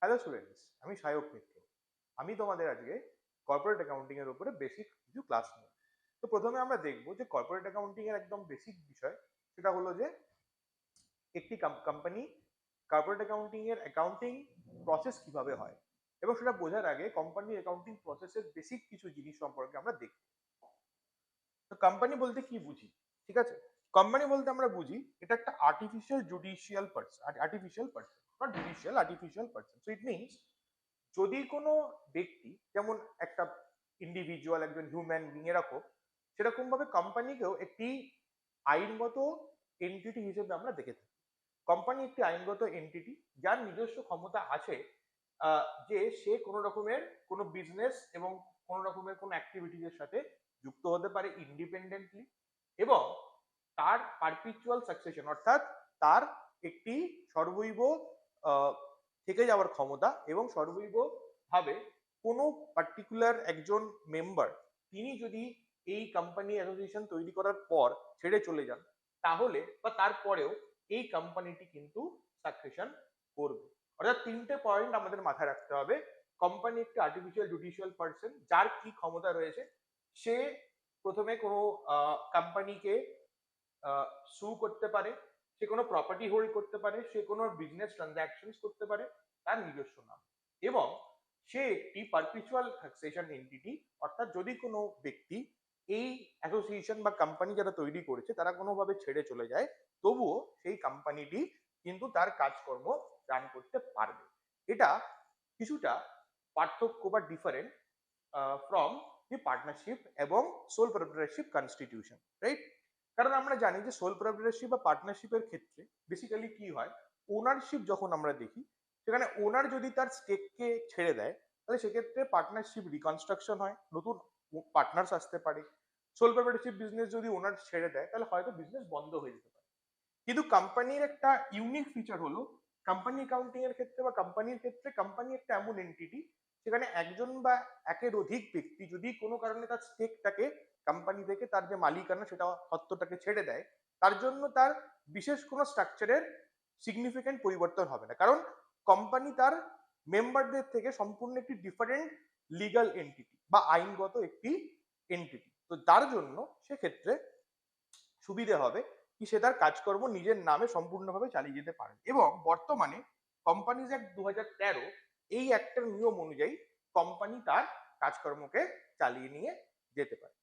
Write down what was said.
Hello students, আমি সায়ক মিত্র। আমি তোমাদের আজকে কর্পোরেট অ্যাকাউন্টিং এর উপরে বেসিক কিছু ক্লাস নেব। তো প্রথমে আমরা দেখবো যে কর্পোরেট অ্যাকাউন্টিং এর একদম বেসিক বিষয়, সেটা হলো যে একটি কোম্পানি কর্পোরেট অ্যাকাউন্টিং এর অ্যাকাউন্টিং প্রসেস কিভাবে হয়, এবং সেটা বোঝার আগে কোম্পানির অ্যাকাউন্টিং প্রসেসের বেসিক কিছু জিনিস সম্পর্কে আমরা দেখব। তো কোম্পানি বলতে কি বুঝি? ঠিক আছে, কোম্পানি বলতে আমরা বুঝি এটা একটা artificial judicial person, artificial person, not judicial, artificial person. So it means যদি কোনো ব্যক্তি, যেমন একটা ইন্ডিভিজুয়াল, একজন হিউম্যান বিং এরকম, সেরকম ভাবে কোম্পানিকেও একটি আইনগত এন্টিটি হিসেবে আমরা দেখে থাকি। কোম্পানি একটি আইনগত এন্টিটি যার নিজস্ব ক্ষমতা আছে, যে সে কোনো রকমের কোনো বিজনেস এবং কোনো রকমের কোনো অ্যাক্টিভিটিজের সাথে যুক্ত হতে পারে ইন্ডিপেন্ডেন্টলি, এবং তার পারপিচুয়াল সাকসেশন, অর্থাৎ তার একটি সর্বৈব থেকে যাওয়ার ক্ষমতা, এবং সর্বৈব ভাবে কোনো পার্টিকুলার একজন মেম্বার, তিনি যদি এই কোম্পানি অ্যাসোসিয়েশন তৈরি করার পর ছেড়ে চলে যান, তাহলে বা তারপরেও এই কোম্পানিটি কিন্তু সাকসেশন করবে। অর্থাৎ তিনটে পয়েন্ট আমাদের মাথায় রাখতে হবে। কোম্পানি একটি আর্টিফিশিয়াল জুডিশিয়াল পার্সন, যার কি ক্ষমতা রয়েছে। সে প্রথমে কোনো কোম্পানিকে সু করতে পারে, সে কোনো প্রপার্টি হোল্ড করতে পারে, সে কোনো বিজনেস ট্রানজাকশন করতে পারে তার নিজস্ব নাম, এবং সে একটি পারপিচুয়াল সাকসেশন এন্টিটি। অর্থাৎ যদি কোনো ব্যক্তি এই অ্যাসোসিয়েশন বা কোম্পানি যারা তৈরি করেছে তারা কোনোভাবে ছেড়ে চলে যায়, তবুও সেই কোম্পানিটি কিন্তু তার কাজকর্ম রান করতে পারবে। এটা কিছুটা পার্থক্য বা ডিফারেন্ট ফ্রম দি পার্টনারশিপ এবং সোল প্রপ্রাইটারশিপ কনস্টিটিউশন, রাইট? কারণ আমরা জানি যে সোল প্রপ্রাইটারশিপ বা পার্টনারশিপের ক্ষেত্রে বেসিক্যালি কি হয়, ওনারশিপ যখন আমরা দেখি, সেখানে ওনার যদি তার স্টেককে ছেড়ে দেয়, তাহলে সেক্ষেত্রে পার্টনারশিপ রিকনস্ট্রাকশন হয়, নতুন পার্টনার্স আসতে পারে। সোল প্রপ্রাইটারশিপ বিজনেস যদি ওনার ছেড়ে দেয়, তাহলে হয়তো বিজনেস বন্ধ হয়ে যেতে পারে। কিন্তু কোম্পানির একটা ইউনিক ফিচার হলো, কোম্পানি অ্যাকাউন্টিং এর ক্ষেত্রে বা কোম্পানির ক্ষেত্রে, কোম্পানি একটা এমন এন্টিটি সেখানে একজন বা একের অধিক ব্যক্তি যদি কোনো কারণে তার স্টেকটাকে, কোম্পানি থেকে তার যে মালিকানা সেটা সত্ত্বটাকে ছেড়ে দেয়, তার জন্য তার বিশেষ কোনো স্ট্রাকচারের সিগনিফিকেন্ট পরিবর্তন হবে না, কারণ কোম্পানি তার মেম্বারদের থেকে সম্পূর্ণ একটি ডিফারেন্ট লিগাল এন্টিটি বা আইনগত একটি এন্টিটি। তো তার জন্য সেক্ষেত্রে সুবিধে হবে কি, সে তার কাজকর্ম নিজের নামে সম্পূর্ণভাবে চালিয়ে যেতে পারে। এবং বর্তমানে কোম্পানিজ অ্যাক্ট 2013, এই অ্যাক্টের নিয়ম অনুযায়ী কোম্পানি তার কাজকর্মকে চালিয়ে নিয়ে যেতে পারে।